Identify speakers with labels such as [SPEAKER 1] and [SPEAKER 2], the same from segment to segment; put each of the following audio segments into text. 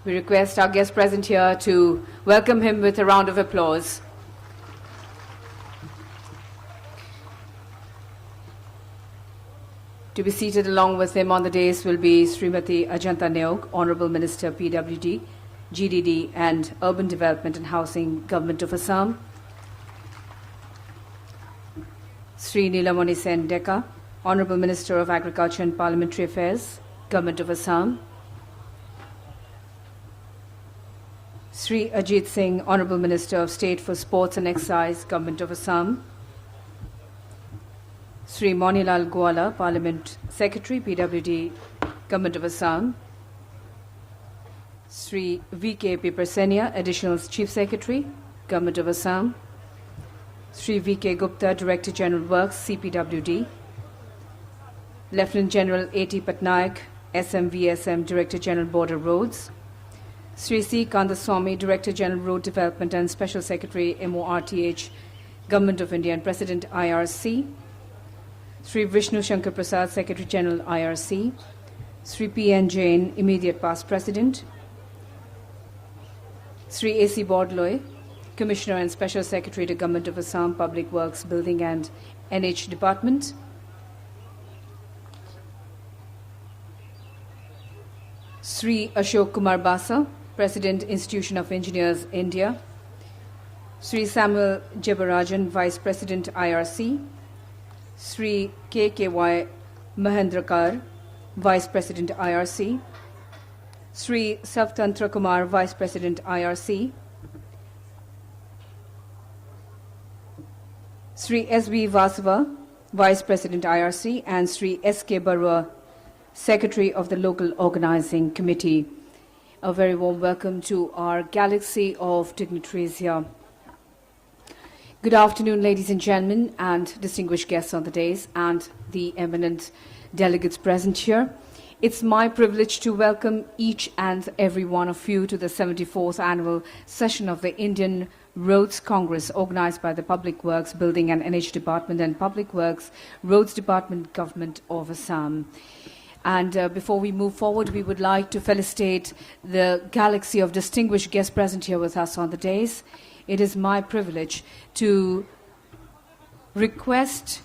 [SPEAKER 1] We request our guest present here to welcome him with a round of applause. To be seated along with him on the dais will be Srimati Ajanta Neogue, Honorable Minister PWD, GDD and Urban Development and Housing, Government of Assam. Sri Nilamani Sen Deka, Honorable Minister of Agriculture and Parliamentary Affairs, Government of Assam. Sri Ajit Singh, Honorable Minister of State for Sports and Excise, Government of Assam. Sri Monilal Gwala, Parliament Secretary, PWD, Government of Assam. Sri V.K. Pipersenia, Additional Chief Secretary, Government of Assam. Sri V.K. Gupta, Director General Works, CPWD. Lieutenant General A.T. Patnaik, SMVSM, Director General Border Roads. Sri C. Kandaswamy, Director General Road Development and Special Secretary, MORTH, Government of India and President, IRC. Sri Vishnu Shankar Prasad, Secretary General, IRC. Sri P.N. Jain, Immediate Past President. Sri A.C. Bordloy, Commissioner and Special Secretary to Government of Assam, Public Works, Building and NH Department. Sri Ashok Kumar Basa, President, Institution of Engineers, India. Sri Samuel Jebarajan, Vice President, IRC. Sri K.K.Y. Mahendrakar, Vice President, IRC. Sri Savtantra Kumar, Vice President, IRC. Sri S.B. Vasava, Vice President, IRC, and Sri S.K. Barua, Secretary of the Local Organizing Committee. A very warm welcome to our galaxy of dignitaries here. Good afternoon, ladies and gentlemen, and distinguished guests on the dais, and the eminent delegates present here. It's my privilege to welcome each and every one of you to the 74th annual session of the Indian Roads Congress, organized by the Public Works, Building and NH Department and Public Works, Roads Department, Government of Assam. And before we move forward, we would like to felicitate the galaxy of distinguished guests present here with us on the dais. It is my privilege to request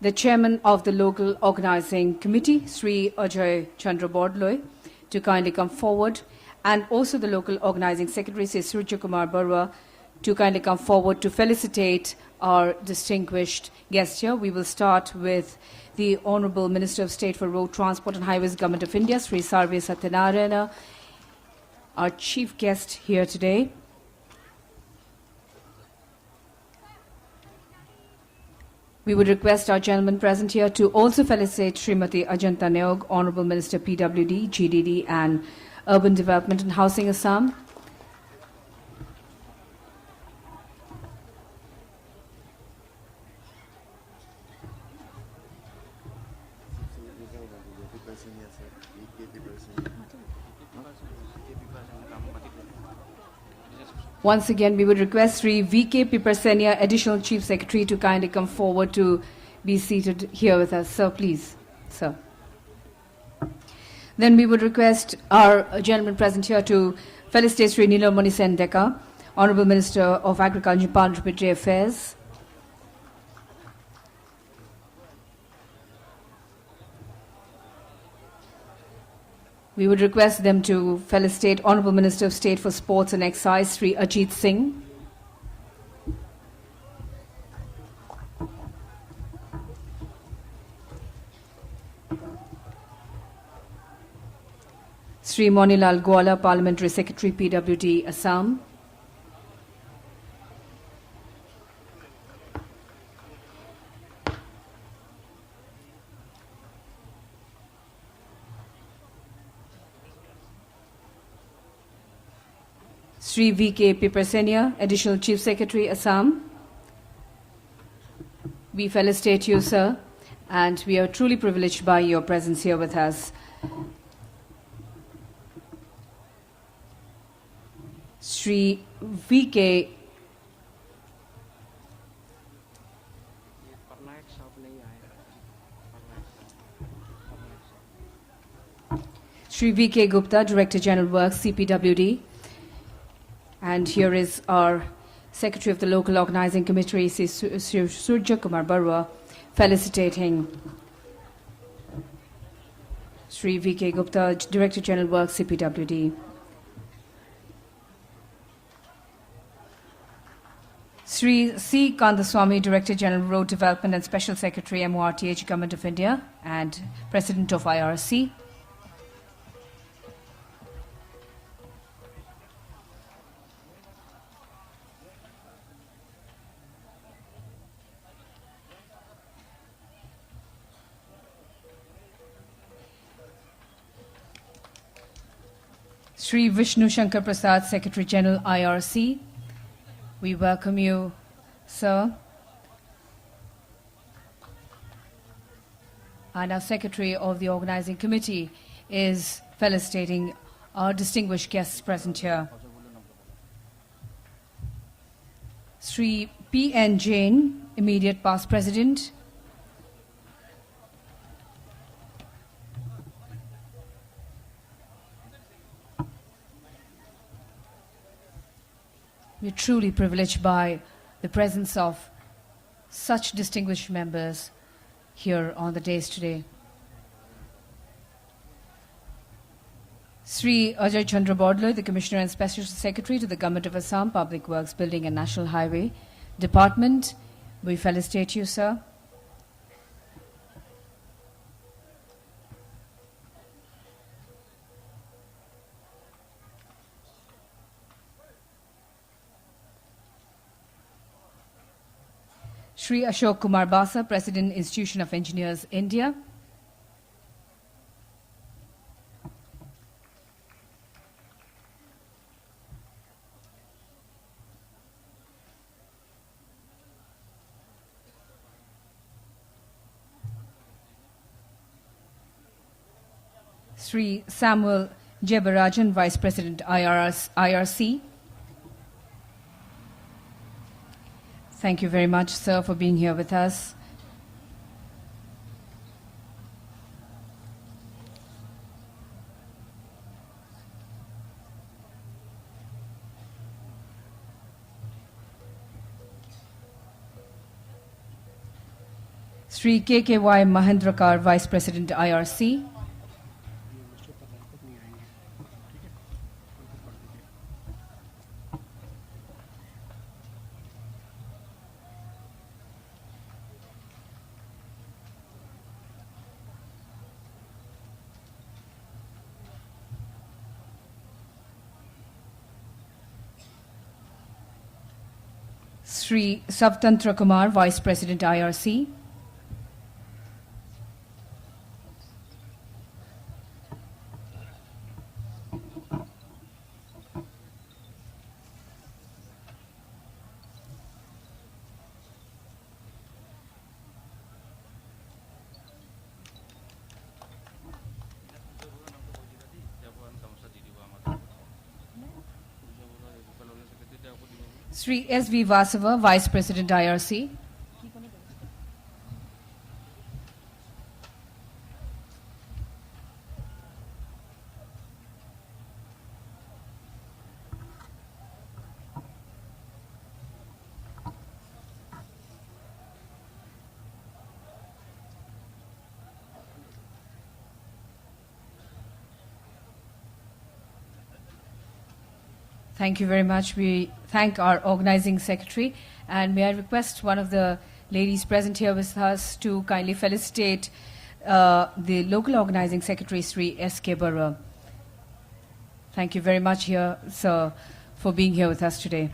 [SPEAKER 1] the chairman of the Local Organizing Committee, Sri Ajay Chandra Bordloy, to kindly come forward, and also the Local Organizing Secretary, Sri Surya Kumar Barua, to kindly come forward to felicitate our distinguished guests here. We will start with the Honorable Minister of State for Road Transport and Highways, Government of India, Sri Sarve Satyanarayana, our chief guest here today. We would request our gentlemen present here to also felicitate Srimati Ajanta Neogue, Honorable Minister PWD, GDD and Urban Development and Housing, Assam. Once again, we would request Sri V.K. Pipersenia, Additional Chief Secretary, to kindly come forward to be seated here with us. Sir, please. Sir. Then we would request our gentleman present here to felicitate Sri Nilamani Sen Deka, Honorable Minister of Agriculture and Parliamentary Affairs. We would request them to felicitate Honorable Minister of State for Sports and Excise, Sri Ajit Singh. Sri Monilal Gwala, Parliamentary Secretary, PWD, Assam. Sri V.K. Pipersenia, Additional Chief Secretary, Assam. We felicitate you, sir, and we are truly privileged by your presence here with us. Sri V.K. Shri V.K. Gupta, Director General Works, CPWD. And here is our Secretary of the Local Organizing Committee, Sri Surya Kumar Barua, felicitating Shri V.K. Gupta, Director General Works, CPWD. Sri C. Kandaswamy, Director General Road Development and Special Secretary, MORTH, Government of India, and President of IRC. Sri Vishnu Shankar Prasad, Secretary General, IRC. We welcome you, sir. And our Secretary of the Organizing Committee is felicitating our distinguished guests present here. Sri P.N. Jain, Immediate Past President. We're truly privileged by the presence of such distinguished members here on the dais today. Sri Ajay Chandra Bodler, the Commissioner and Special Secretary to the Government of Assam Public Works Building and National Highway Department. We felicitate you, sir. Sri Ashok Kumar Basa, President, Institution of Engineers, India. Sri Samuel Jebarajan, Vice President, IRC. Thank you very much, sir, for being here with us. Sri KKY Mahendrakar, Vice President, IRC. Sri Savtantra Kumar, Vice President, IRC. Sri S.V. Vasava, Vice President, IRC. Thank you very much. We thank our organizing secretary. And may I request one of the ladies present here with us to kindly felicitate the local organizing secretary, Sri S.K. Barua. Thank you very much, here, sir, for being here with us today.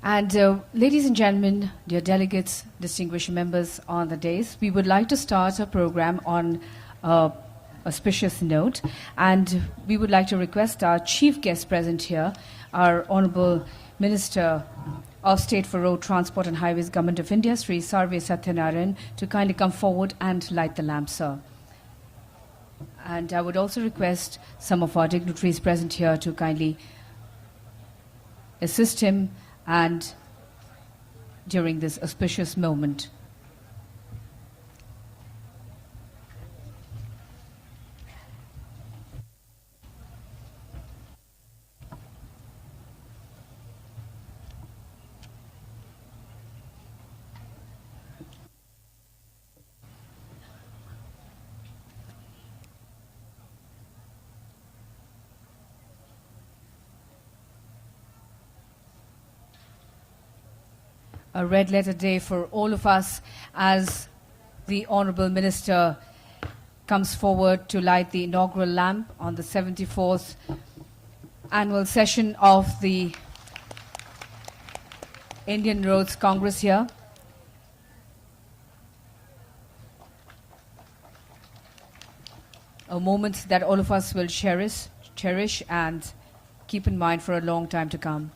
[SPEAKER 1] And ladies and gentlemen, dear delegates, distinguished members on the dais, we would like to start our program on auspicious note, and we would like to request our chief guest present here, our Honorable Minister of State for Road Transport and Highways, Government of India, Sri Sarve Satyanarayan, to kindly come forward and light the lamp, sir. And I would also request some of our dignitaries present here to kindly assist him and during this auspicious moment. a red letter day for all of us as the Honorable Minister comes forward to light the inaugural lamp on the 74th annual session of the Indian Roads Congress here. A moment that all of us will cherish and keep in mind for a long time to come.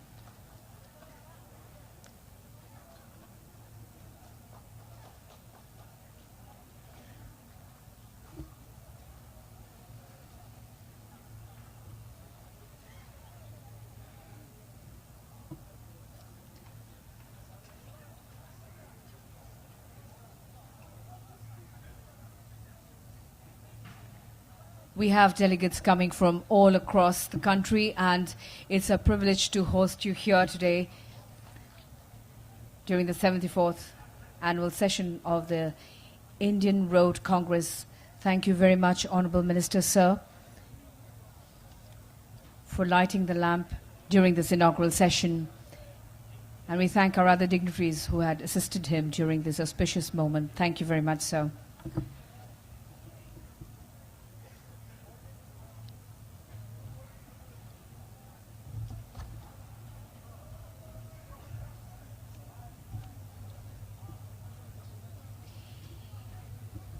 [SPEAKER 1] We have delegates coming from all across the country, and it's a privilege to host you here today during the 74th annual session of the Indian Road Congress. Thank you very much, Honorable Minister, sir, for lighting the lamp during this inaugural session. And we thank our other dignitaries who had assisted him during this auspicious moment. Thank you very much, sir.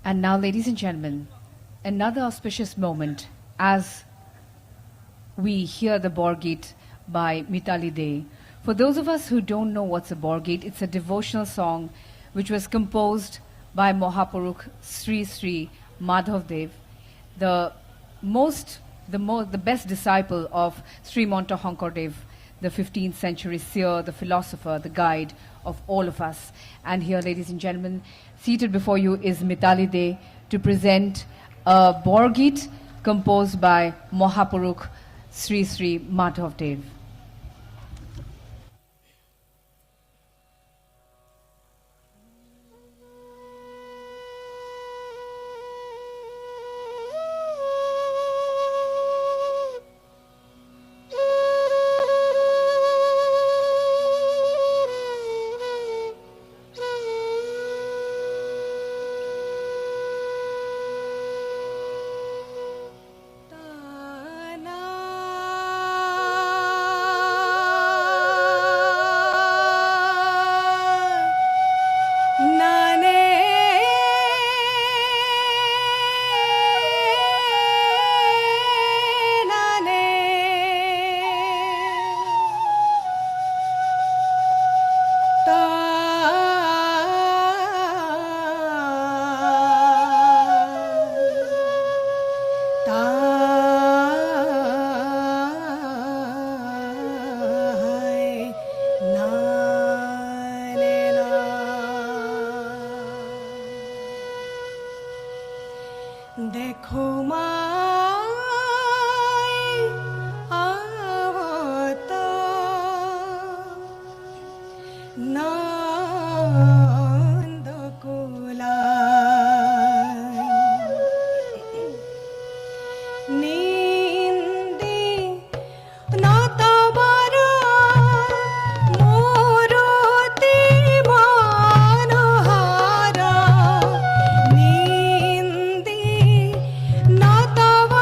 [SPEAKER 1] And now, ladies and gentlemen, another auspicious moment as we hear the Borgit by Mitali De. For those of us who don't know what's a Borgit, it's a devotional song which was composed by Mahapurukh Sri Sri Madhav Dev, the best disciple of Sri Monta Honkordev, the 15th century seer, the philosopher, the guide of all of us. And here, ladies and gentlemen, seated before you is Mitali De to present a Borgit composed by Mahapurukh Sri Sri Madhav Dev.
[SPEAKER 2] Tava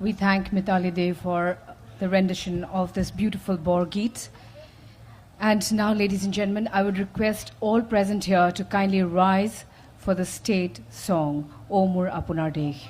[SPEAKER 1] We thank Mitali Dev for the rendition of this beautiful Borgeet. And now, ladies and gentlemen, I would request all present here to kindly rise for the state song, O Mor Apunar Desh.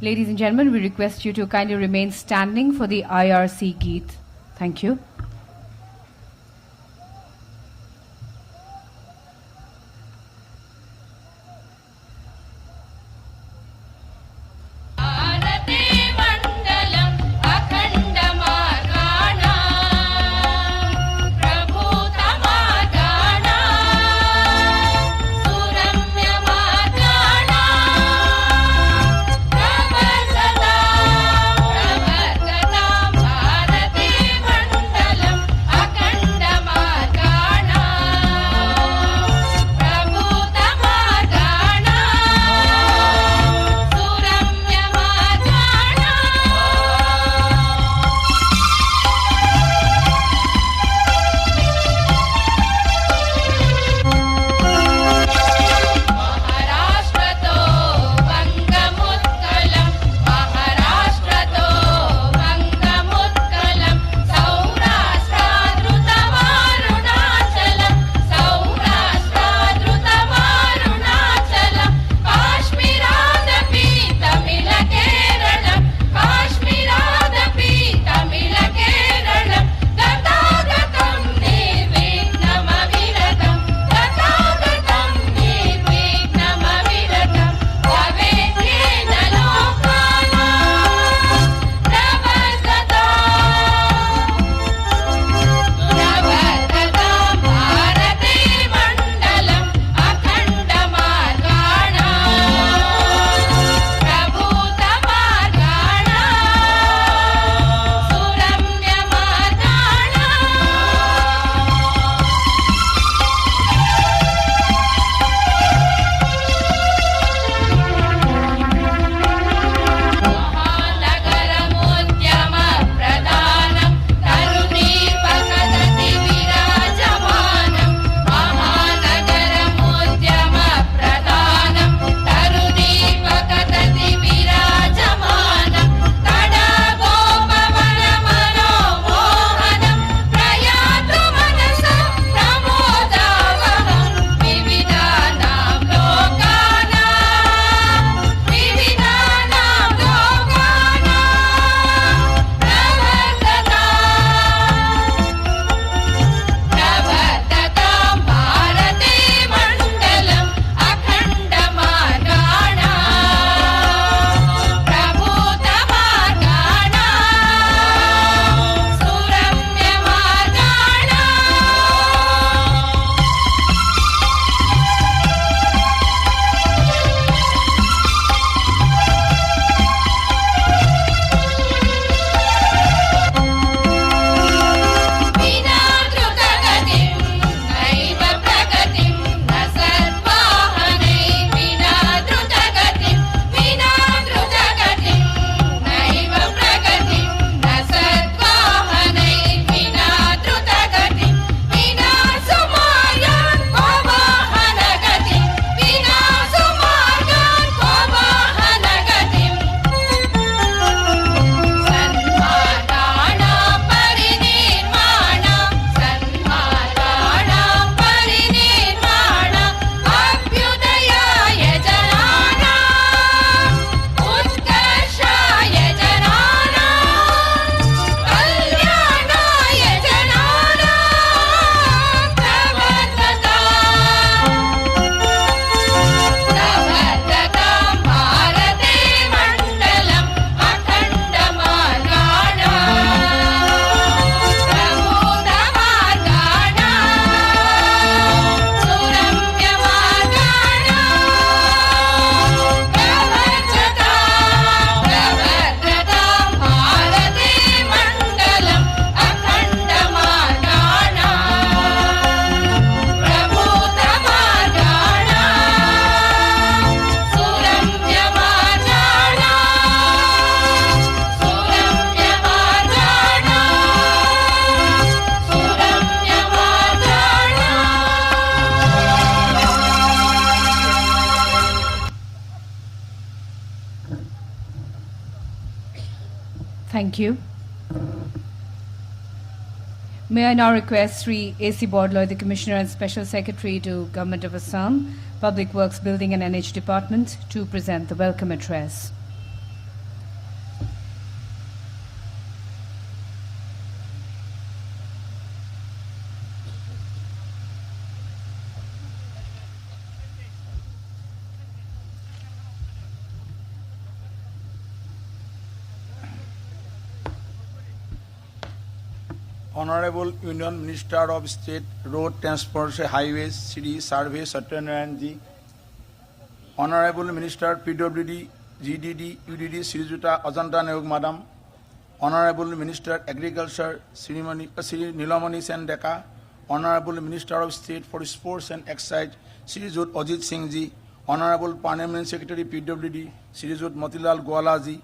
[SPEAKER 1] Ladies and gentlemen, we request you to kindly remain standing for the IRC Geet. Thank you.
[SPEAKER 2] Thank you.
[SPEAKER 1] Thank you. May I now request Sri A.C. Bordloy, the Commissioner and Special Secretary to Government of Assam, Public Works Building and Energy Department, to present the welcome address.
[SPEAKER 2] Honorable Union Minister of State, Road Transport and Highways, Shri Sarve Satyanarayan Ji, Honorable Minister, PWD, GDD, UDD, Shri Juta Ajanta Nayog Madam, Honorable Minister, Agriculture, Shri Nilamani Sen Deka, Honorable Minister of State for Sports and Excise, Shri Jut Ajit Singh Ji, Honorable Parliament Secretary, PWD, Shri Jut Motilal Gwala Ji,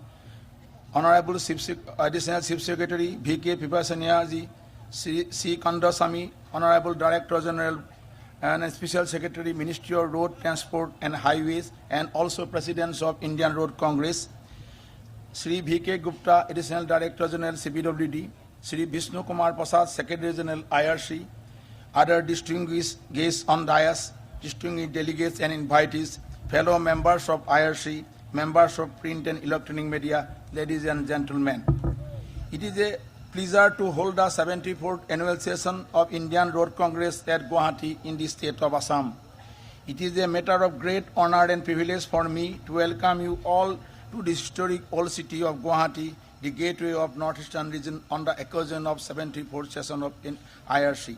[SPEAKER 2] Honorable Additional Chief Secretary, V.K. Pipasania Ji, C. Kandasamy, Honorable Director General and Special Secretary, Ministry of Road Transport and Highways, and also Presidents of Indian Road Congress, Sri V.K. Gupta, Additional Director General, CPWD, Sri Vishnu Kumar Prasad, Secretary General, IRC, other distinguished guests on dais, distinguished delegates and invitees, fellow members of IRC, members of print and electronic media, ladies and gentlemen. It is a pleasure to hold the 74th annual session of Indian Road Congress at Guwahati in the state of Assam. It is a matter of great honor and privilege for me to welcome you all to the historic old city of Guwahati, the gateway of Northeastern region, on the occasion of 74th session of IRC.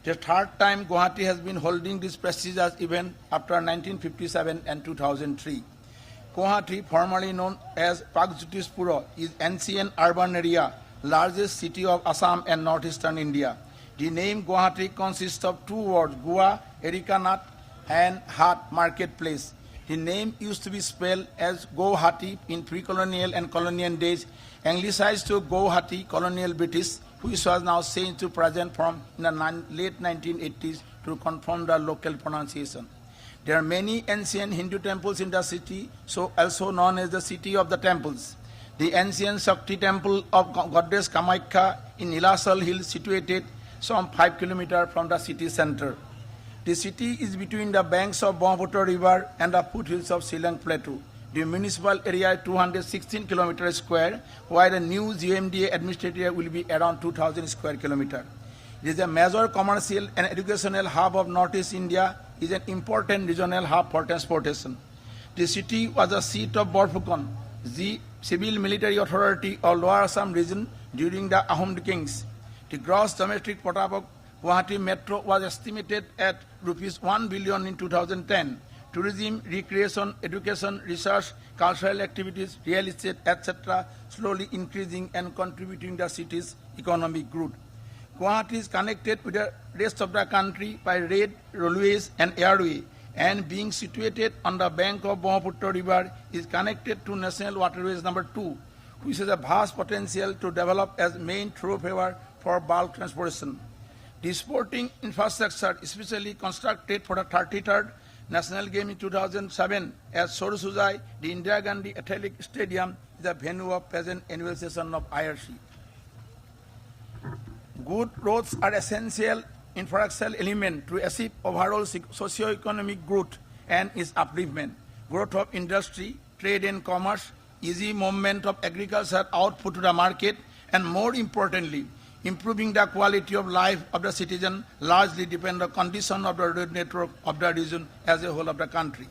[SPEAKER 2] The third time Guwahati has been holding this prestigious event after 1957 and 2003. Guwahati, formerly known as Pragjyotispura, is ancient urban area, largest city of Assam and northeastern India. The name Guwahati consists of two words, Gua, Erikanath, and Hat, marketplace. The name used to be spelled as Guwahati in pre-colonial and colonial days, anglicized to Guwahati, colonial British, which was now changed to present form in the late 1980s to confirm the local pronunciation. There are many ancient Hindu temples in the city, so also known as the city of the temples. The ancient Shakti temple of goddess Kamakhya in Nilasal Hill, situated some 5 kilometers from the city center. The city is between the banks of Brahmaputra River and the foothills of Silang Plateau. The municipal area is 216 kilometers square, while the new GMDA administrative area will be around 2,000 square kilometers. It is a major commercial and educational hub of Northeast India, is an important regional hub for transportation. The city was a seat of Borphukon, the civil military authority of Lower Assam region during the Ahom kings. The gross domestic product of Guwahati Metro was estimated at rupees 1 billion in 2010. Tourism, recreation, education, research, cultural activities, real estate, etc. slowly increasing and contributing to the city's economic growth. Guwahati is connected with the rest of the country by rail, railways and airway, and being situated on the bank of Brahmaputra River is connected to National Waterways number 2, which has a vast potential to develop as main thoroughfare for bulk transportation. The sporting infrastructure, especially constructed for the 33rd National Game in 2007 at Sorosujai, the Indira Gandhi Athletic Stadium, is the venue of present annual session of IRC. Good roads are essential infrastructural element to achieve overall socio-economic growth and its upliftment, growth of industry, trade and commerce, easy movement of agricultural output to the market, and more importantly, improving the quality of life of the citizen largely depend on the condition of the road network of the region as a whole of the country.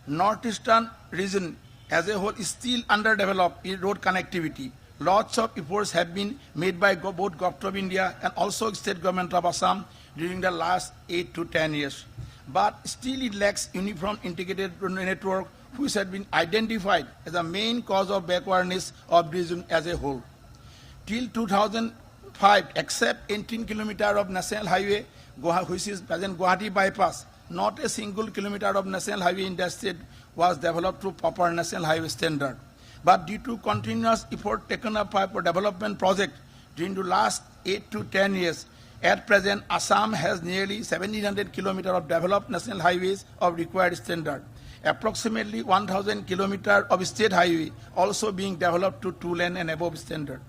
[SPEAKER 2] Northeastern region as a whole is still underdeveloped in road connectivity. Lots of efforts have been made by both Government of India and also State Government of Assam during the last 8 to 10 years. But still it lacks uniform integrated network, which has been identified as the main cause of backwardness of the region as a whole. Till 2005, except 18 kilometers of national highway, which is present Guwahati bypass, not a single kilometer of national highway in the state was developed to proper national highway standard. But due to continuous effort taken up for development projects during the last 8 to 10 years, at present Assam has nearly 1700 kilometers of developed national highways of required standard. Approximately 1,000 kilometers of state highway also being developed to 2-lane and above standard.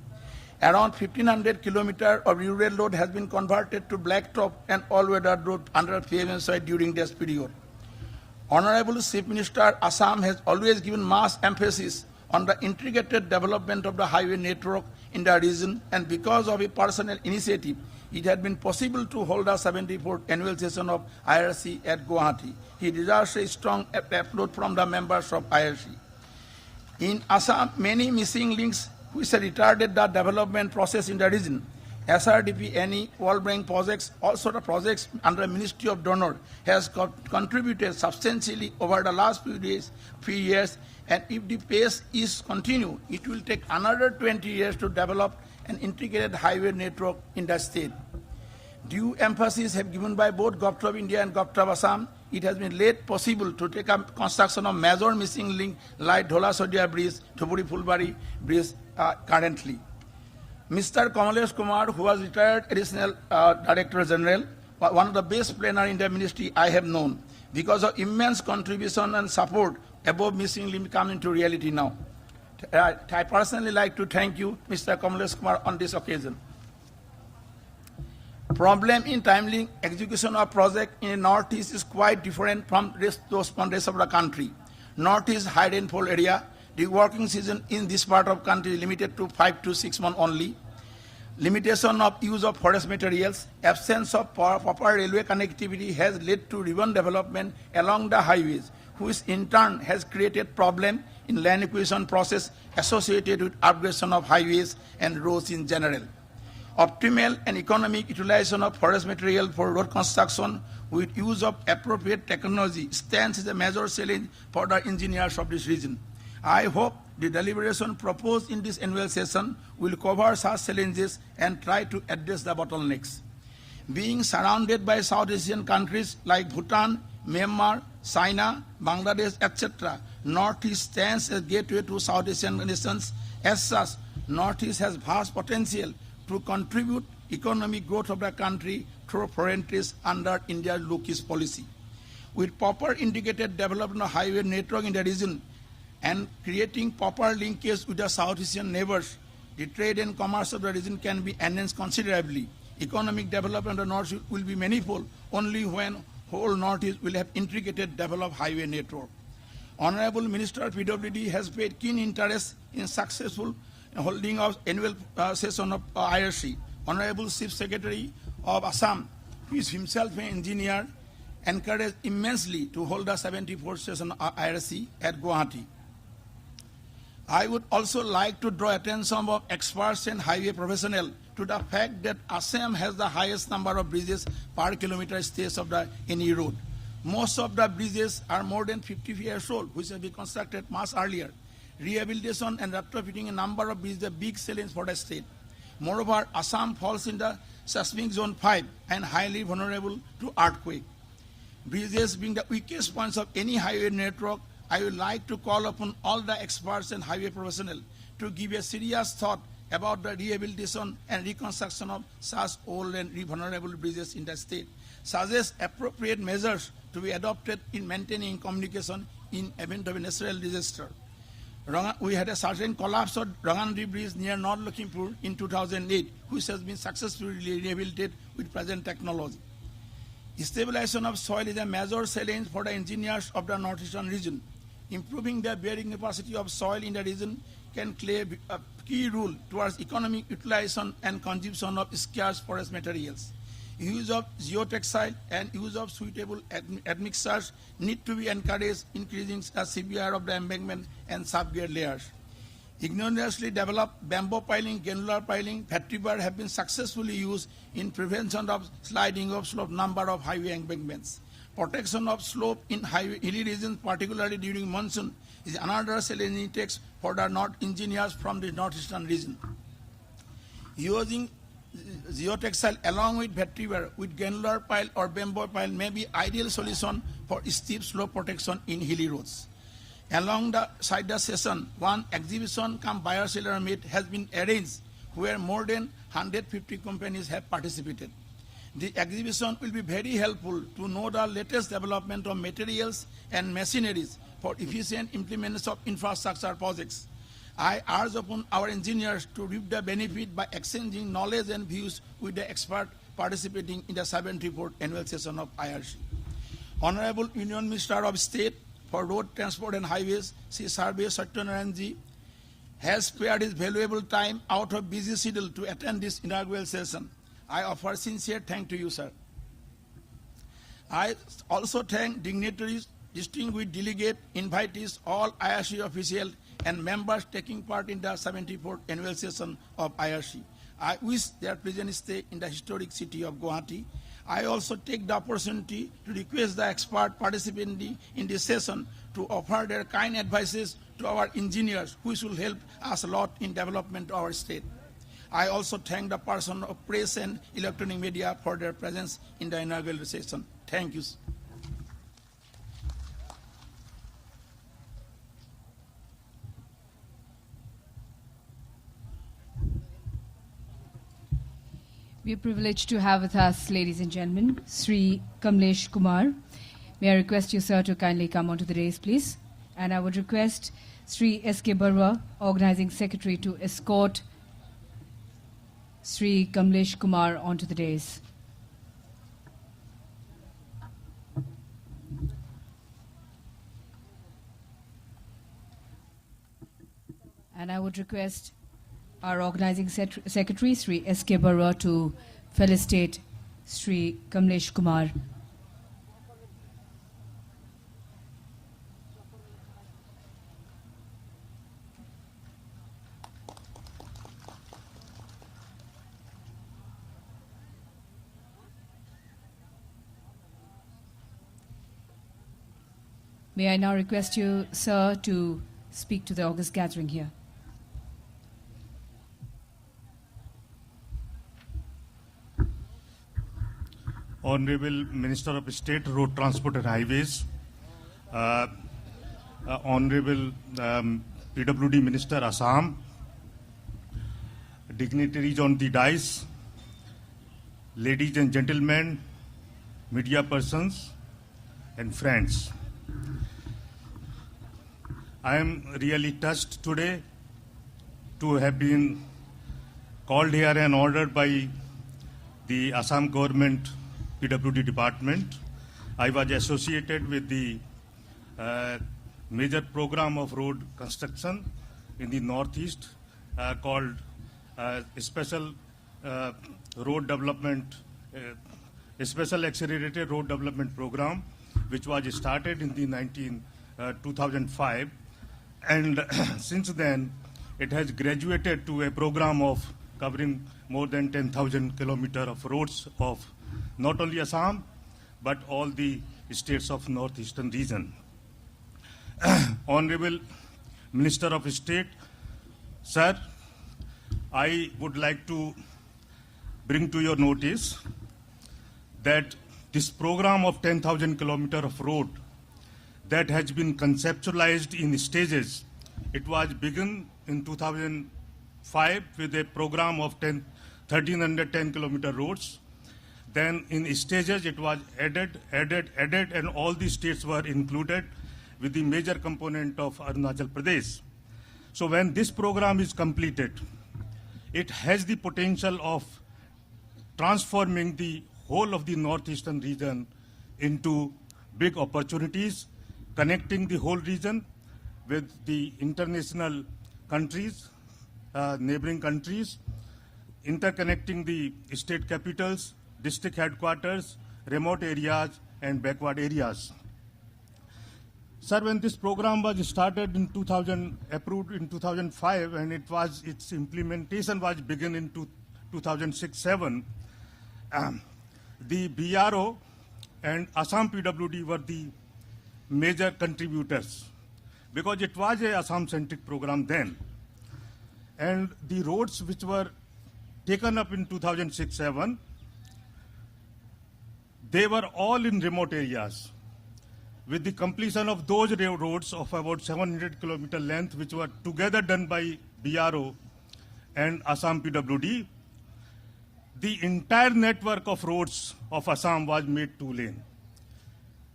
[SPEAKER 2] Around 1,500 kilometers of rural road has been converted to blacktop and all-weather road under PMSY during this period. Honorable Chief Minister, Assam has always given mass emphasis on the integrated development of the highway network in the region, and because of a personal initiative, it had been possible to hold the 74th annual session of IRC at Guwahati. He deserves a strong applaud from the members of IRC. In Assam, many missing links which retarded the development process in the region. SRDP, any World Bank projects, also the projects under Ministry of Donor, has contributed substantially over the last few years, and if the pace is continued, it will take another 20 years to develop an integrated highway network in the state. Due emphasis have given by both Government of India and Government of Assam. It has been made possible to take up construction of major missing link like Dhola Sodia Bridge, Thupuri Fulbari Bridge currently. Mr. Kamalesh Kumar, who was retired Additional Director General, one of the best planner in the ministry I have known. Because of immense contribution and support, above missing link come into reality now. I personally like to thank you, Mr. Kamalesh Kumar, on this occasion. Problem in timely execution of project in Northeast is quite different from rest of the country. Northeast high rainfall area. The working season in this part of country is limited to 5 to 6 months only. Limitation of use of forest materials, absence of proper railway connectivity has led to ribbon development along the highways, which in turn has created problem in land acquisition process associated with upgradation of highways and roads in general. Optimal and economic utilization of forest material for road construction with use of appropriate technology stands as a major challenge for the engineers of this region. I hope the deliberation proposed in this annual session will cover such challenges and try to address the bottlenecks. Being surrounded by South Asian countries like Bhutan, Myanmar, China, Bangladesh, etc., Northeast stands as a gateway to South Asian nations. As such, Northeast has vast potential to contribute economic growth of the country through foreign trade under India's low-cost policy. With proper integrated development of highway network in the region and creating proper linkage with the South Asian neighbors, the trade and commerce of the region can be enhanced considerably. Economic development of the North will be manifold only when whole Northeast will have integrated developed highway network. Honorable Minister of PWD has paid keen interest in successful holding of annual session of IRC. Honorable Chief Secretary of Assam, who is himself an engineer, encouraged immensely to hold the 74th session of IRC at Guwahati. I would also like to draw attention of experts and highway professionals to the fact that Assam has the highest number of bridges per kilometer space of any road. Most of the bridges are more than 50 years old, which have been constructed much earlier. Rehabilitation and retrofitting a number of bridges is a big challenge for the state. Moreover, Assam falls in the seismic zone 5 and highly vulnerable to earthquake. Bridges being the weakest points of any highway network, I would like to call upon all the experts and highway professionals to give a serious thought about the rehabilitation and reconstruction of such old and vulnerable bridges in the state. Suggest appropriate measures to be adopted in maintaining communication in event of a natural disaster. We had a certain collapse of Rangandri Bridge near North Lakhimpur in 2008, which has been successfully rehabilitated with present technology. Stabilization of soil is a major challenge for the engineers of the northeastern region. Improving the bearing capacity of soil in the region can play a key role towards economic utilization and consumption of scarce forest materials. Use of geotextile and use of suitable admixtures need to be encouraged, increasing the CBR of the embankment and subgrade layers. Ignorantly developed bamboo piling, granular piling, vetiver have been successfully used in prevention of sliding of slope number of highway embankments. Protection of slope in hilly regions, particularly during monsoon, is another challenging task for the north engineers from the northeastern region. Using geotextile along with vetiver with granular pile or bamboo pile may be ideal solution for steep slope protection in hilly roads. Along the side of session, one exhibition cum biocellular meet has been arranged where more than 150 companies have participated. The exhibition will be very helpful to know the latest development of materials and machineries for efficient implementation of infrastructure projects. I urge upon our engineers to reap the benefit by exchanging knowledge and views with the expert participating in the 74th annual session of IRC. Honorable Union Minister of State for Road Transport and Highways, Sri Sarve Satyanarayan has spared his valuable time out of busy schedule to attend this inaugural session. I offer sincere thanks to you, sir. I also thank dignitaries, distinguished delegates, invitees, all IRC officials and members taking part in the 74th annual session of IRC. I wish their presence stay in the historic city of Guwahati. I also take the opportunity to request the expert participating in this session to offer their kind advices to our engineers, which will help us a lot in development of our state. I also thank the person of press and electronic media for their presence in the inaugural session. Thank you.
[SPEAKER 1] We are privileged to have with us, ladies and gentlemen, Sri Kamlesh Kumar. May I request you, sir, to kindly come onto the dais, please. And I would request Sri S.K. Barua, Organizing Secretary, to escort Sri Kamlesh Kumar onto the dais. And I would request our Organizing Secretary, Sri S.K. Barua, to felicitate Sri Kamlesh Kumar. May I now request you, sir, to speak to the august gathering here.
[SPEAKER 3] Honorable Minister of State, Road Transport and Highways, Honorable PWD Minister, Assam, dignitaries on the dais, ladies and gentlemen, media persons, and friends. I am really touched today to have been called here and ordered by the Assam government PWD department. I was associated with the major program of road construction in the Northeast called Special Road Development, Special Accelerated Road Development Program, which was started in the 2005. And since then, it has graduated to a program of covering more than 10,000 kilometers of roads of not only Assam, but all the states of northeastern region. Honorable Minister of State, sir, I would like to bring to your notice that this program of 10,000 kilometers of road that has been conceptualized in stages. It was begun in 2005 with a program of 1,310 kilometer roads. Then in stages it was added, and all the states were included with the major component of Arunachal Pradesh. So when this program is completed, it has the potential of transforming the whole of the northeastern region into big opportunities, connecting the whole region with the international countries, neighboring countries, interconnecting the state capitals, district headquarters, remote areas, and backward areas. Sir, when this program was started in approved in 2005, and its implementation was begun in 2006-07, the BRO and Assam PWD were the major contributors, because it was a Assam-centric program then. And the roads which were taken up in 2006-07, they were all in remote areas. With the completion of those roads of about 700 kilometer length, which were together done by BRO and Assam PWD, the entire network of roads of Assam was made 2-lane.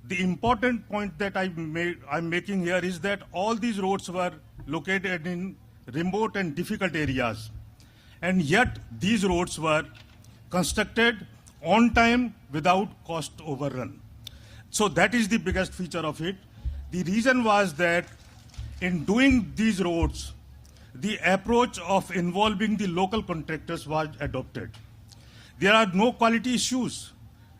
[SPEAKER 3] The important point that I'm making here is that all these roads were located in remote and difficult areas. And yet these roads were constructed on time without cost overrun. So that is the biggest feature of it. The reason was that in doing these roads, the approach of involving the local contractors was adopted. There are no quality issues.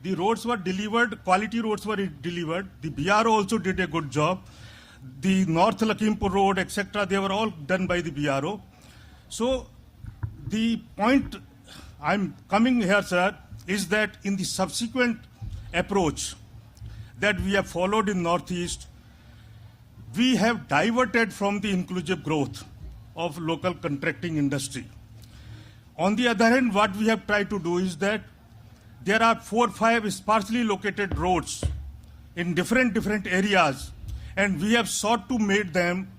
[SPEAKER 3] The roads were delivered, quality roads were delivered. The BRO also did a good job. The North Lakhimpur Road, etc., they were all done by the BRO. So the point I'm coming here, sir, is that in the subsequent approach that we have followed in Northeast, we have diverted from the inclusive growth of local contracting industry. On the other hand, what we have tried to do is that there are 4 or 5 sparsely located roads in different areas, and we have sought to make them,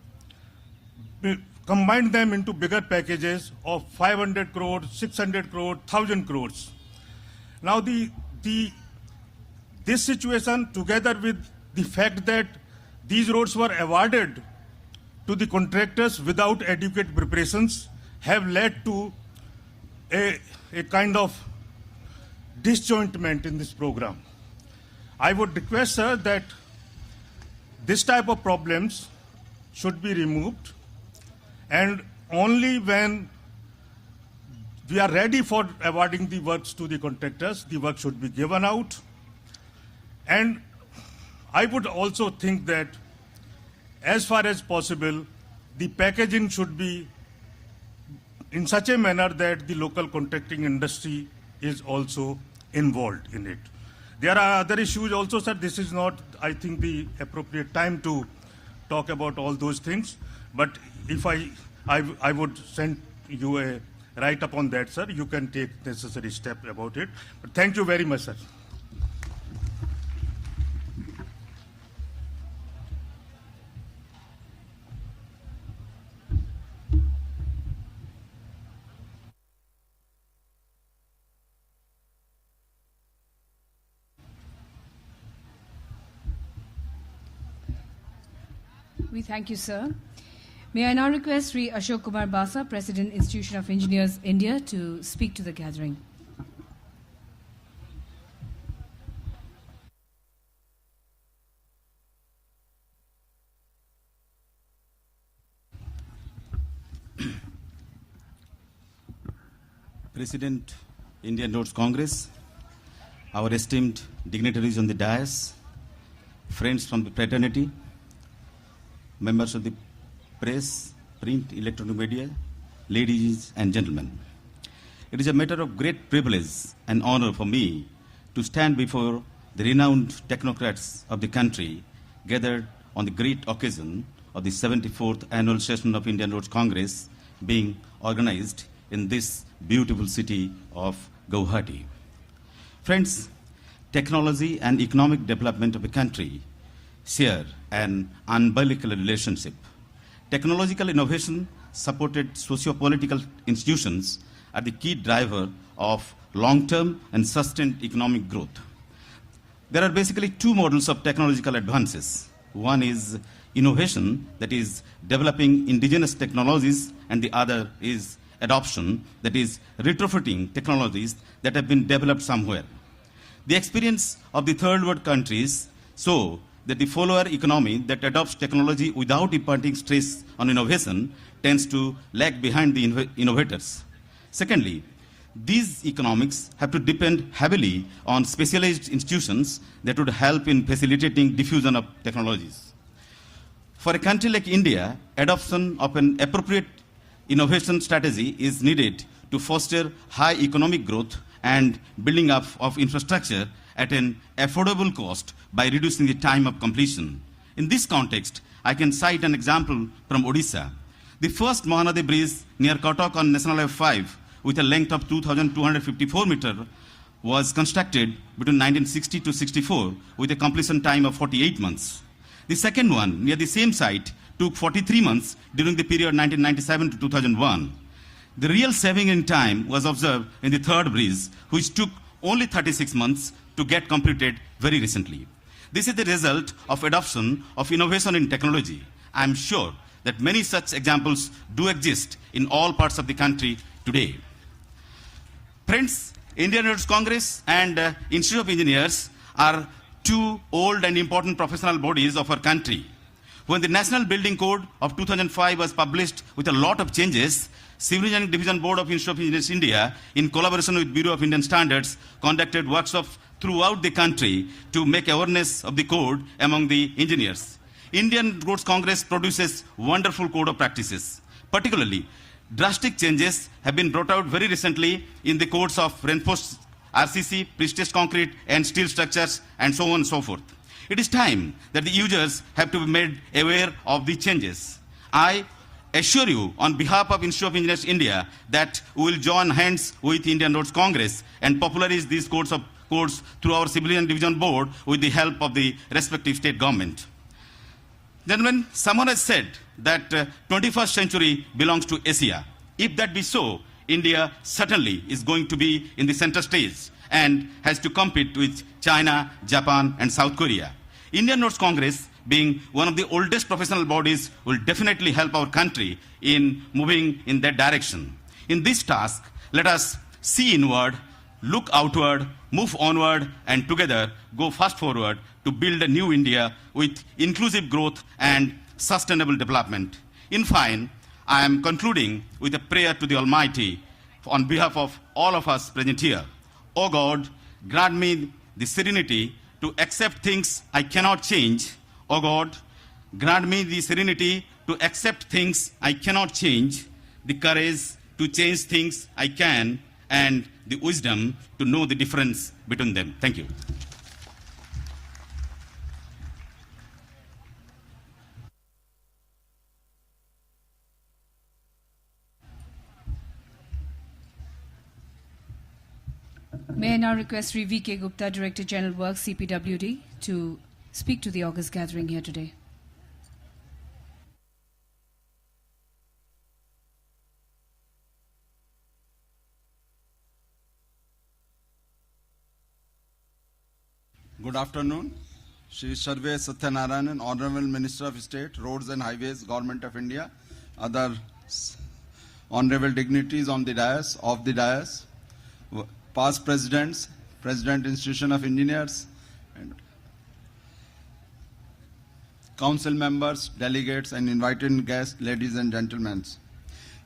[SPEAKER 3] combine them into bigger packages of 500 crores, 600 crores, 1,000 crores. Now this situation, together with the fact that these roads were awarded to the contractors without adequate preparations, have led to a kind of disjointment in this program. I would request, sir, that this type of problems should be removed, and only when we are ready for awarding the works to the contractors, the work should be given out. And I would also think that as far as possible, the packaging should be in such a manner that the local contracting industry is also involved in it. There are other issues also, sir. This is not, I think, the appropriate time to talk about all those things. But if I would send you a write-up on that, sir. You can take necessary step about it. But thank you very much, sir.
[SPEAKER 1] We thank you, sir. May I now request Sri Ashok Kumar Basa, President, Institution of Engineers, India, to speak to the gathering.
[SPEAKER 4] President, Indian Roads Congress, our esteemed dignitaries on the dais, friends from the fraternity, members of the press, print, electronic media, ladies and gentlemen. It is a matter of great privilege and honor for me to stand before the renowned technocrats of the country gathered on the great occasion of the 74th annual session of Indian Roads Congress being organized in this beautiful city of Guwahati. Friends, technology and economic development of a country share an umbilical relationship. Technological innovation supported socio-political institutions are the key driver of long-term and sustained economic growth. There are basically 2 models of technological advances. One is innovation, that is developing indigenous technologies, and the other is adoption, that is retrofitting technologies that have been developed somewhere. The experience of the third world countries show that the follower economy that adopts technology without imparting stress on innovation tends to lag behind the innovators. Secondly, these economics have to depend heavily on specialized institutions that would help in facilitating diffusion of technologies. For a country like India, adoption of an appropriate innovation strategy is needed to foster high economic growth and building up of infrastructure at an affordable cost by reducing the time of completion. In this context, I can cite an example from Odisha. The first Mahanadi Bridge near Cuttack on National Highway 5 with a length of 2,254 meters was constructed between 1960 to 64 with a completion time of 48 months. The second one near the same site took 43 months during the period 1997 to 2001. The real saving in time was observed in the third bridge, which took only 36 months to get completed very recently. This is the result of adoption of innovation in technology. I am sure that many such examples do exist in all parts of the country today. Friends, Indian Roads Congress and Institute of Engineers are two old and important professional bodies of our country. When the National Building Code of 2005 was published with a lot of changes, Civil Engineering Division Board of Institute of Engineers India, in collaboration with Bureau of Indian Standards, conducted workshops throughout the country to make awareness of the code among the engineers. Indian Roads Congress produces wonderful code of practices. Particularly, drastic changes have been brought out very recently in the codes of reinforced RCC, pre-stressed concrete and steel structures, and so on and so forth. It is time that the users have to be made aware of the changes. I assure you on behalf of Institute of Engineers India that we will join hands with Indian Roads Congress and popularize these codes through our Civilian Division Board with the help of the respective state government. Gentlemen, someone has said that 21st century belongs to Asia. If that be so, India certainly is going to be in the center stage and has to compete with China, Japan and South Korea. Indian Roads Congress, being one of the oldest professional bodies, will definitely help our country in moving in that direction. In this task, let us see inward, look outward, move onward, and together go fast forward to build a new India with inclusive growth and sustainable development. In fine, I am concluding with a prayer to the Almighty on behalf of all of us present here. O God, grant me the serenity to accept things I cannot change. O God, grant me the serenity to accept things I cannot change, the courage to change things I can, and the wisdom to know the difference between them. Thank you.
[SPEAKER 1] May I now request Sri V.K. Gupta, Director General Works, CPWD, to speak to the August gathering here today.
[SPEAKER 5] Good afternoon. Shri Sarve Satyanarayanan, Honorable Minister of State, Roads and Highways, Government of India, other honorable dignitaries on the dais, past presidents, President Institution of Engineers, and council members, delegates, and invited guests, ladies and gentlemen.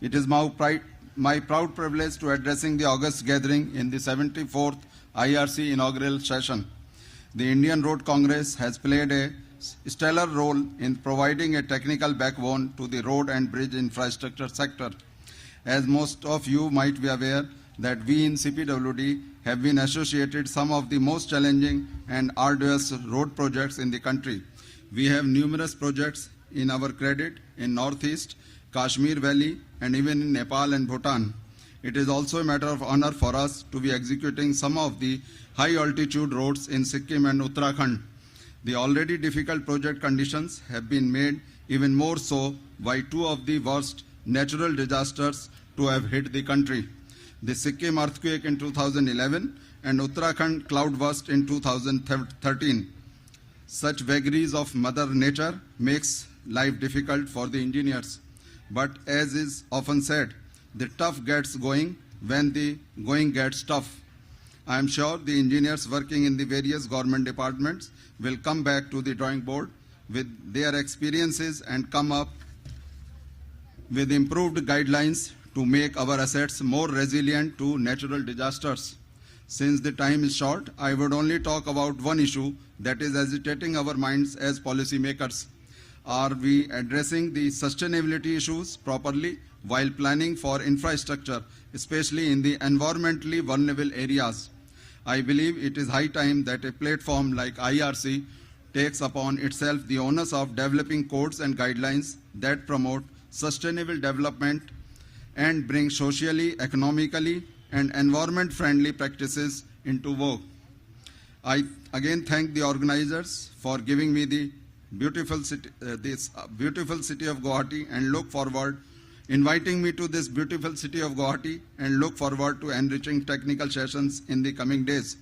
[SPEAKER 5] It is my proud privilege to addressing the August gathering in the 74th IRC inaugural session. The Indian Road Congress has played a stellar role in providing a technical backbone to the road and bridge infrastructure sector. As most of you might be aware, that we in CPWD have been associated some of the most challenging and arduous road projects in the country. We have numerous projects in our credit in Northeast, Kashmir Valley, and even in Nepal and Bhutan. It is also a matter of honor for us to be executing some of the high-altitude roads in Sikkim and Uttarakhand. The already difficult project conditions have been made even more so by two of the worst natural disasters to have hit the country: the Sikkim earthquake in 2011 and Uttarakhand cloudburst in 2013. Such vagaries of Mother Nature makes life difficult for the engineers. But as is often said, the tough gets going when the going gets tough. I am sure the engineers working in the various government departments will come back to the drawing board with their experiences and come up with improved guidelines to make our assets more resilient to natural disasters. Since the time is short, I would only talk about one issue that is agitating our minds as policymakers. Are we addressing the sustainability issues properly while planning for infrastructure, especially in the environmentally vulnerable areas? I believe it is high time that a platform like IRC takes upon itself the onus of developing codes and guidelines that promote sustainable development and bring socially, economically, and environment-friendly practices into vogue. I again thank the organizers for giving me the beautiful city of Guwahati and look forward inviting me to this beautiful city of Guwahati and look forward to enriching technical sessions in the coming days.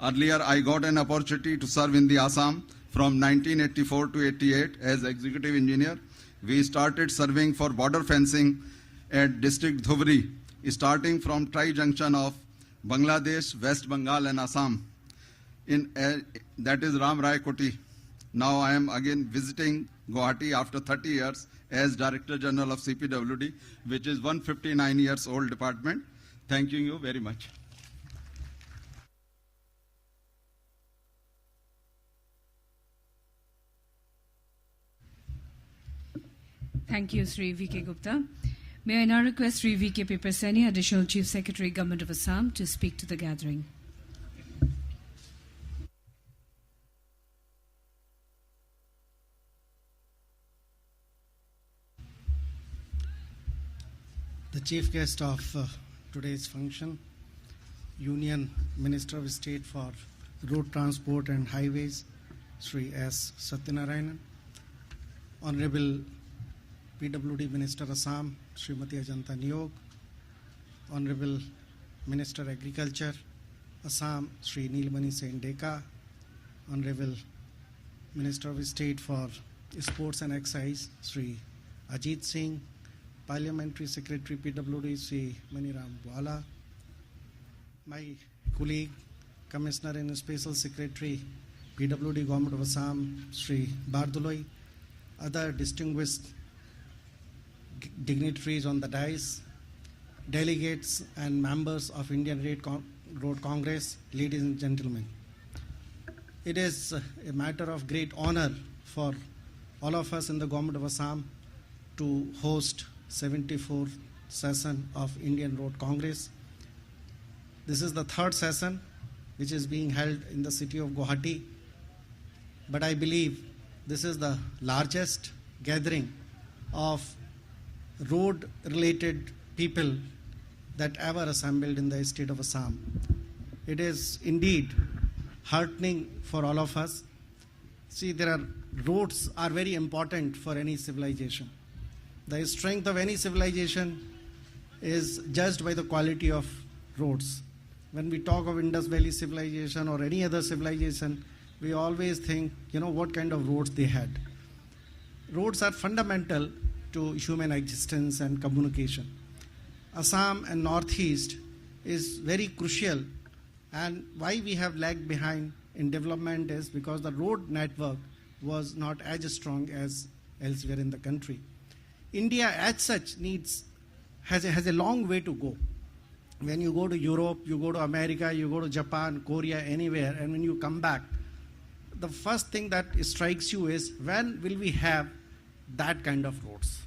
[SPEAKER 5] Earlier, I got an opportunity to serve in the Assam from 1984 to 88 as executive engineer. We started serving for border fencing at district Dhubri, starting from tri-junction of Bangladesh, West Bengal and Assam. That is Ram Rai Koti. Now I am again visiting Guwahati after 30 years as Director General of CPWD, which is 159 years old department. Thank you very much.
[SPEAKER 1] Thank you, Sri V.K. Gupta. May I now request Sri V.K. Piperseni, Additional Chief Secretary, Government of Assam, to speak to the gathering.
[SPEAKER 6] The chief guest of today's function, Union Minister of State for Road Transport and Highways, Sri S. Satyanarayanan, Honorable PWD Minister Assam, Srimati Ajanta Niyog, Honorable Minister Agriculture, Assam, Sri Nilmani Sen Deka, Honorable Minister of State for Sports and Excise, Sri Ajit Singh, Parliamentary Secretary PWD, Sri Maniram Wala, my colleague, Commissioner and Special Secretary, PWD Government of Assam, Sri Barduloi, other distinguished dignitaries on the dais, delegates and members of Indian Road Congress, ladies and gentlemen. It is a matter of great honor for all of us in the Government of Assam to host 74th session of Indian Road Congress. This is the third session which is being held in the city of Guwahati, but I believe this is the largest gathering of road-related people that ever assembled in the state of Assam. It is indeed heartening for all of us. See, roads are very important for any civilization. The strength of any civilization is judged by the quality of roads. When we talk of Indus Valley civilization or any other civilization, we always think, what kind of roads they had. Roads are fundamental to human existence and communication. Assam and Northeast is very crucial, and why we have lagged behind in development is because the road network was not as strong as elsewhere in the country. India as such has a long way to go. When you go to Europe, you go to America, you go to Japan, Korea, anywhere, and when you come back, the first thing that strikes you is, when will we have that kind of roads?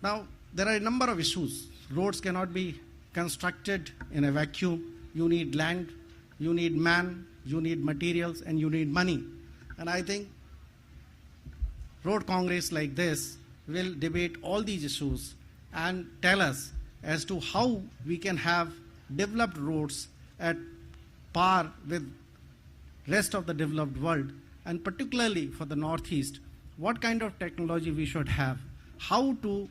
[SPEAKER 6] Now, there are a number of issues. Roads cannot be constructed in a vacuum. You need land, you need man, you need materials, and you need money. And I think Road Congress like this will debate all these issues and tell us as to how we can have developed roads at par with rest of the developed world, and particularly for the Northeast, what kind of technology we should have, how to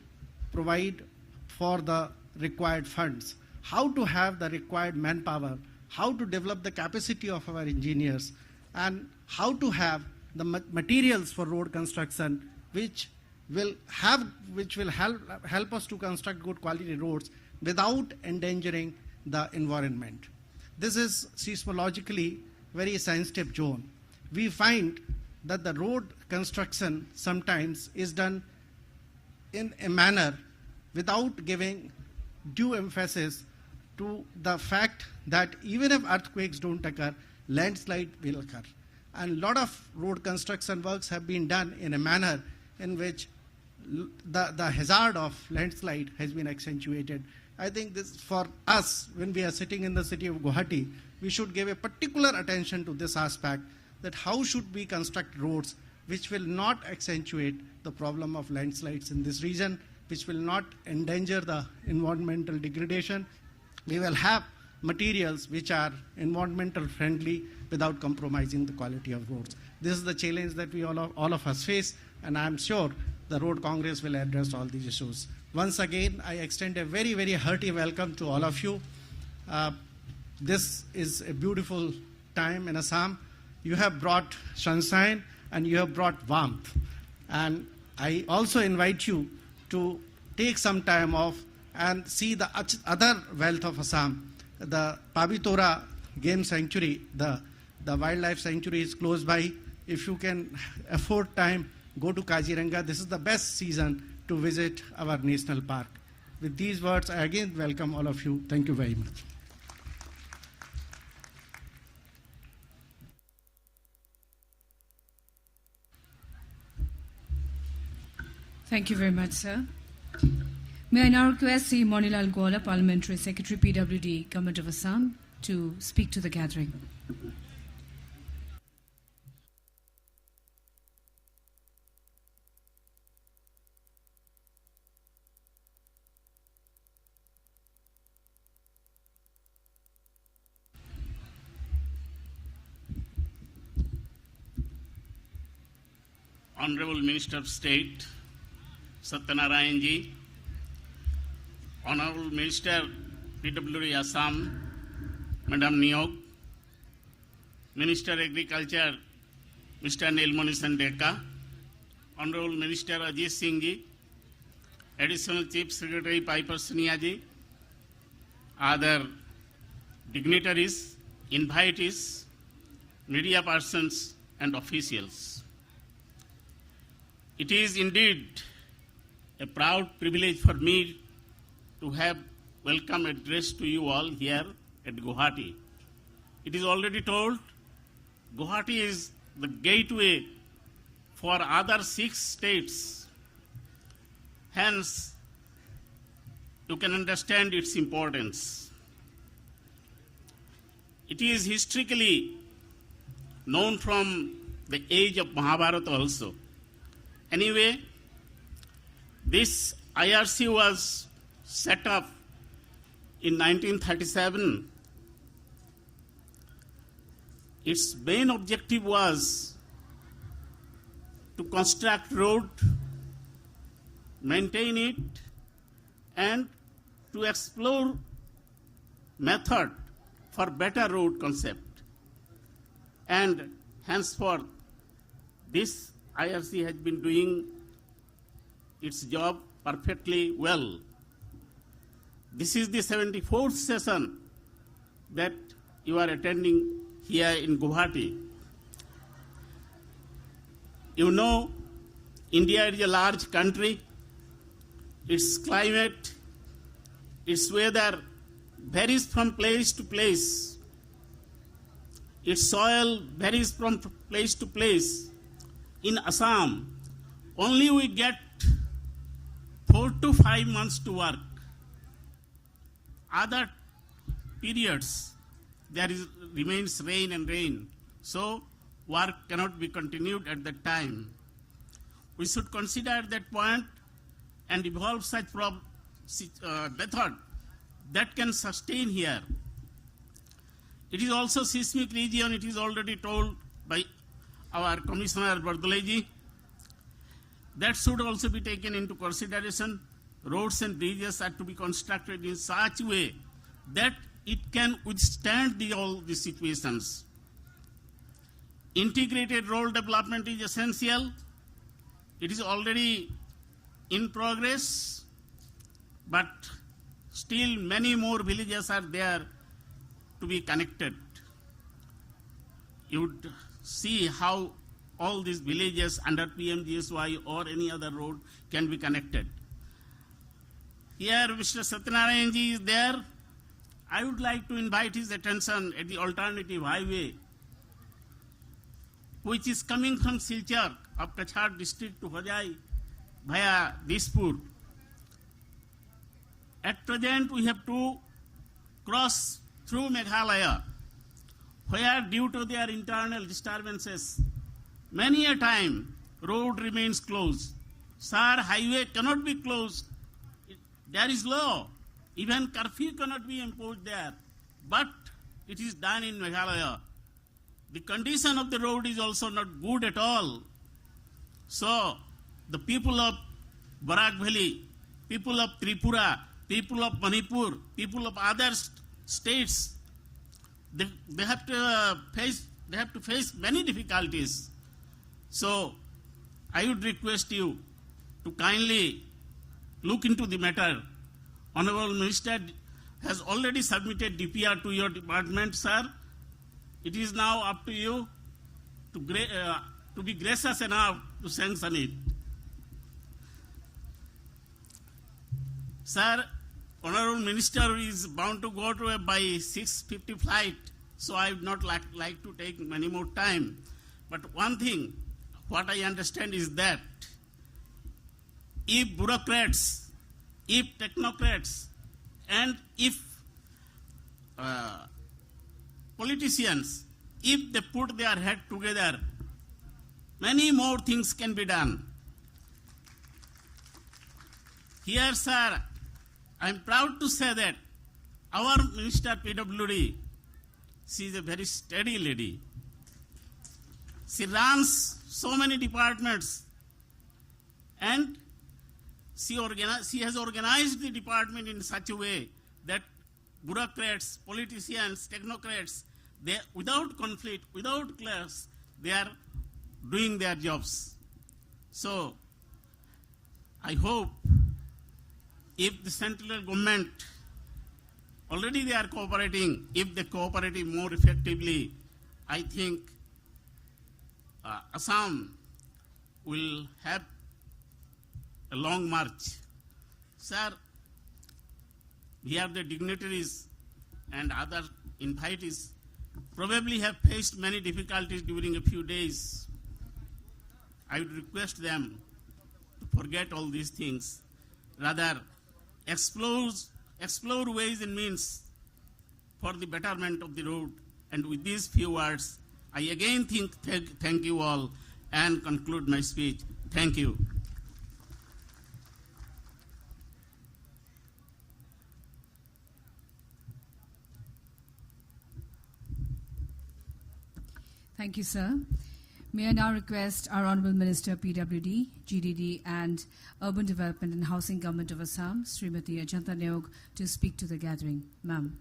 [SPEAKER 6] provide for the required funds, how to have the required manpower, how to develop the capacity of our engineers, and how to have the materials for road construction which will help us to construct good quality roads without endangering the environment. This is seismologically very sensitive zone. We find that the road construction sometimes is done in a manner without giving due emphasis to the fact that even if earthquakes don't occur, landslide will occur. And a lot of road construction works have been done in a manner in which the hazard of landslide has been accentuated. I think this, for us, when we are sitting in the city of Guwahati, we should give a particular attention to this aspect, that how should we construct roads which will not accentuate the problem of landslides in this region, which will not endanger the environmental degradation. We will have materials which are environmental friendly without compromising the quality of roads. This is the challenge that we all of us face, and I am sure the Road Congress will address all these issues. Once again, I extend a very, very hearty welcome to all of you. This is a beautiful time in Assam. You have brought sunshine and you have brought warmth. And I also invite you to take some time off and see the other wealth of Assam. The Pabitora Game Sanctuary, the wildlife sanctuary is close by. If you can afford time, go to Kaziranga. This is the best season to visit our national park. With these words, I again welcome all of you. Thank you very much.
[SPEAKER 1] Thank you very much, sir. May I now request Sri Monilal Gola, Parliamentary Secretary, PWD, Government of Assam, to speak to the gathering.
[SPEAKER 7] Honorable Minister of State, Satyanarayan Ji, Honorable Minister, PWD Assam, Madam Niyog, Minister Agriculture, Mr. Nilmani Sandeka, Honorable Minister Ajit Singh Ji, Additional Chief Secretary Piper Sania Ji, other dignitaries, invitees, media persons and officials. It is indeed a proud privilege for me to have welcome address to you all here at Guwahati. It is already told, Guwahati is the gateway for other 6 states. Hence, you can understand its importance. It is historically known from the age of Mahabharata also. Anyway, this IRC was set up in 1937. Its main objective was to construct road, maintain it, and to explore method for better road concept. And henceforth, this IRC has been doing its job perfectly well. This is the 74th session that you are attending here in Guwahati. You know, India is a large country. Its climate, its weather varies from place to place. Its soil varies from place to place. In Assam, only we get 4 to 5 months to work. Other periods, remains rain and rain. So work cannot be continued at that time. We should consider that point and evolve such method that can sustain here. It is also seismic region, it is already told by our Commissioner Bardoleji. That should also be taken into consideration. Roads and bridges are to be constructed in such a way that it can withstand all these situations. Integrated road development is essential. It is already in progress, but still many more villages are there to be connected. You would see how all these villages under PMGSY or any other road can be connected. Here Mr. Satyanarayan Ji is there. I would like to invite his attention at the alternative highway, which is coming from Silchar of Kachar district to Hojai via Dispur. At present, we have to cross through Meghalaya, where due to their internal disturbances, many a time road remains closed. Sir, highway cannot be closed. There is law. Even curfew cannot be imposed there. But it is done in Meghalaya. The condition of the road is also not good at all. So the people of Barak Valley, people of Tripura, people of Manipur, people of other states, they have to face many difficulties. So I would request you to kindly look into the matter. Honorable Minister has already submitted DPR to your department, sir. It is now up to you to be gracious enough to sanction it. Sir, Honorable Minister is bound to go to by 6:50 flight, so I would not like to take many more time. But one thing, what I understand is that if bureaucrats, if technocrats, and if politicians, if they put their head together, many more things can be done. Here, sir, I am proud to say that our Minister PWD, she is a very steady lady. She runs so many departments, and she has organized the department in such a way that bureaucrats, politicians, technocrats, they, without conflict, without clash, they are doing their jobs. So I hope if the central government, already they are cooperating, if they cooperate more effectively, I think Assam will have a long march. Sir, here the dignitaries and other invitees probably have faced many difficulties during a few days. I would request them to forget all these things, rather explore ways and means for the betterment of the road. And with these few words, I again thank you all and conclude my speech. Thank you.
[SPEAKER 1] Thank you, sir. May I now request our Honourable Minister PWD, GDD and Urban Development and Housing Government of Assam, Srimati Ajanta Neog, to speak to the gathering. Ma'am.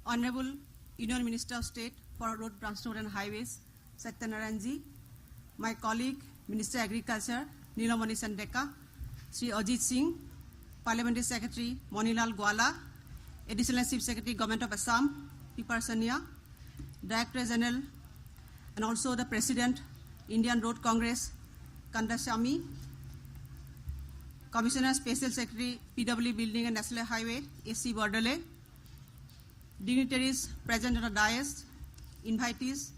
[SPEAKER 8] Honorable Union Minister of State for Road Transport and Highways, Satyanarayan Ji, my colleague, Minister Agriculture, Nilamani Sandeka, Sri Ajit Singh, Parliamentary Secretary, Monilal Gwala, Additional Chief Secretary, Government of Assam, P. Persania, Director General, and also the President, Indian Road Congress, Kandasamy, Commissioner, Special Secretary, PW Building and National Highway, A.C. Bordale, dignitaries present on the dais, invitees,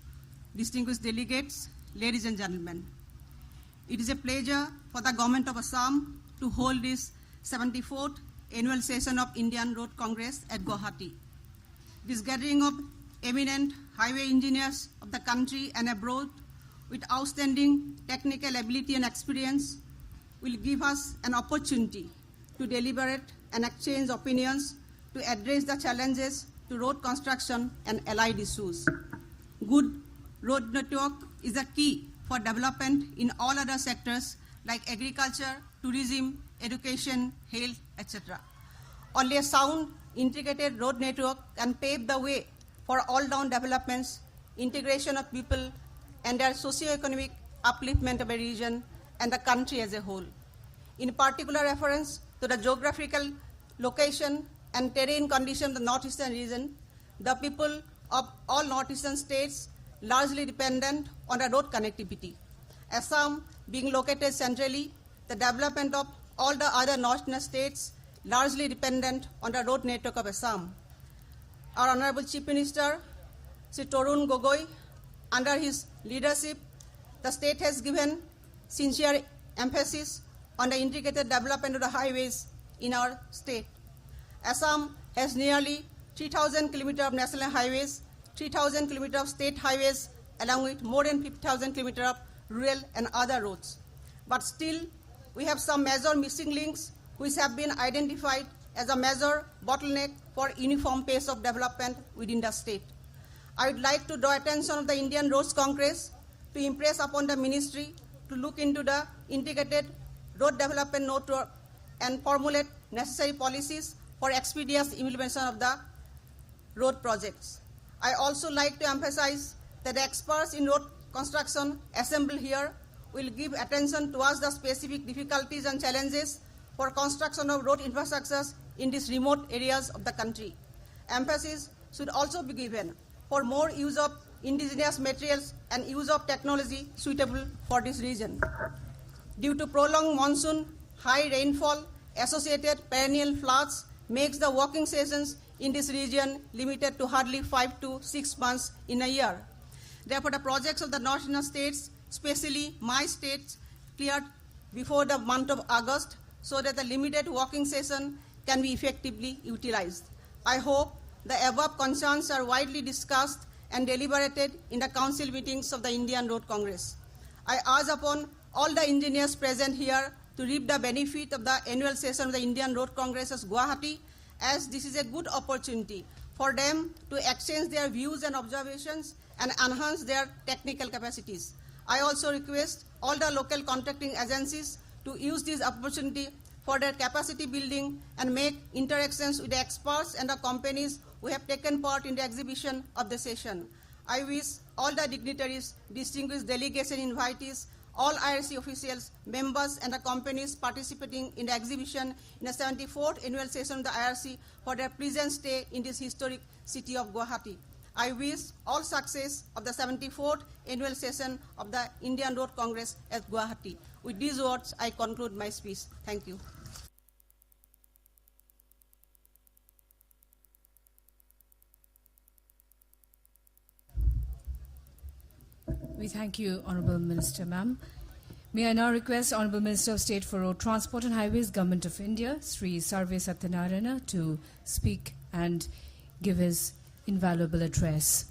[SPEAKER 8] distinguished delegates, ladies and gentlemen. It is a pleasure for the Government of Assam to hold this 74th annual session of Indian Road Congress at Guwahati. This gathering of eminent highway engineers of the country and abroad with outstanding technical ability and experience will give us an opportunity to deliberate and exchange opinions to address the challenges to road construction and allied issues. Good road network is a key for development in all other sectors like agriculture, tourism, education, health, etc. Only a sound, integrated road network can pave the way for all-round developments, integration of people, and their socio-economic upliftment of a region and the country as a whole. In particular reference to the geographical location and terrain condition of the northeastern region, the people of all northeastern states largely dependent on the road connectivity. Assam being located centrally, the development of all the other northern states largely dependent on the road network of Assam. Our Honorable Chief Minister, Sri Tarun Gogoi, under his leadership, the state has given sincere emphasis on the integrated development of the highways in our state. Assam has nearly 3,000 kilometers of national highways, 3,000 kilometers of state highways, along with more than 50,000 kilometers of rural and other roads. But still, we have some major missing links which have been identified as a major bottleneck for uniform pace of development within the state. I would like to draw attention of the Indian Roads Congress to impress upon the ministry to look into the integrated road development network and formulate necessary policies for expeditious implementation of the road projects. I also like to emphasize that the experts in road construction assembled here will give attention towards the specific difficulties and challenges for construction of road infrastructures in these remote areas of the country. Emphasis should also be given for more use of indigenous materials and use of technology suitable for this region. Due to prolonged monsoon, high rainfall, associated perennial floods makes the working seasons in this region limited to hardly 5 to 6 months in a year. Therefore, the projects of the northern states, especially my states, cleared before the month of August so that the limited working session can be effectively utilized. I hope the above concerns are widely discussed and deliberated in the council meetings of the Indian Road Congress. I urge upon all the engineers present here to reap the benefit of the annual session of the Indian Road Congress at Guwahati, as this is a good opportunity for them to exchange their views and observations and enhance their technical capacities. I also request all the local contracting agencies to use this opportunity for their capacity building and make interactions with the experts and the companies who have taken part in the exhibition of the session. I wish all the dignitaries, distinguished delegates and invitees, all IRC officials, members and the companies participating in the exhibition in the 74th annual session of the IRC for their pleasant stay in this historic city of Guwahati. I wish all success of the 74th annual session of the Indian Road Congress at Guwahati. With these words, I conclude my speech. Thank you.
[SPEAKER 1] We thank you, Honourable Minister, ma'am. May I now request Honourable Minister of State for Road Transport and Highways, Government of India, Sri Sarve Satyanarayana, to speak and give his invaluable address.